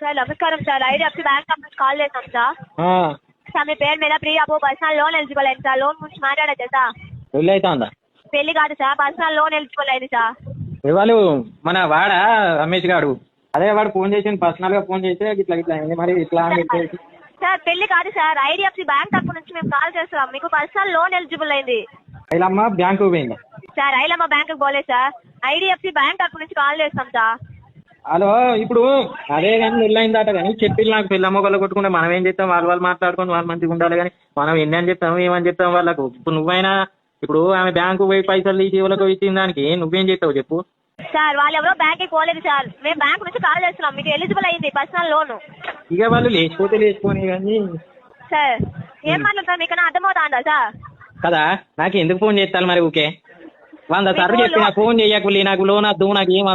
Sir నమస్కారం sir, IDFC bank నుంచి call చేస్తాం సార్. సార్ మీ పేరు మీద ప్రీ అప్పు పర్సనల్ లోన్ ఎలిజిబుల్ అయింది సార్. లోన్ గురించి మాట్లాడచ్చా సార్? పెళ్ళి అవుతా ఉందా? పెళ్లి కాదు సార్, పర్సనల్ లోన్ ఎలిజిబుల్ అయింది సార్. ఇవాళ మన వాడా రమేష్ గారు, అదే వాడు ఫోన్ చేసి పర్సనల్ గా ఫోన్ చేస్తే ఇట్లా ఇట్లా అయింది మరి ఇట్లా అని చెప్పేసి. సార్ పెళ్లి కాదు సార్, ఐడిఎఫ్సి బ్యాంక్ తరపు నుంచి మేము కాల్ చేస్తున్నాం. మీకు పర్సనల్ లోన్ ఎలిజిబుల్ అయింది. ఐలమ్మ బ్యాంకు పోయిందా సార్? ఐలమ్మ బ్యాంకుకి పోలేదు సార్, ఐడిఎఫ్సి బ్యాంక్ తరపు నుంచి కాల్ చేస్తాం సార్. హలో, ఇప్పుడు అదే కానీ పెళ్ళయిందట కానీ చెప్పి నాకు పెళ్ళమ్మ ఒకళ్ళు కొట్టుకుంటే మనం ఏం చేస్తాం? వాళ్ళు మాట్లాడుకొని వాళ్ళు మంచిగా ఉండాలి కానీ మనం ఎన్ని అని చెప్తాం ఏమని చెప్తాం వాళ్ళకు? ఇప్పుడు నువ్వైనా ఇప్పుడు ఆమె బ్యాంకు పోయి పైసలు తీసి ఎవరికి ఇచ్చిన దానికి నువ్వేం చేస్తావు చెప్పు? సార్ వాళ్ళు ఎవరో బ్యాంక్కి పోలేదు సార్, మేము బ్యాంక్ నుంచి కాల్ చేస్తున్నాం. మీకు ఎలిజిబుల్ అయింది పర్సనల్ లోన్. ఇక వాళ్ళు లేచిపోతే లేచిపోని కానీ. సార్ ఏం మాట్లాడతారు మీకు అర్థమవుతుందా సార్? కదా, నాకు ఎందుకు ఫోన్ చేస్తాను మరి? ఊకే 100 సార్లు చెప్పి నాకు ఫోన్ చేయకులే, నాకు లోన్ వద్దు, నాకు ఏం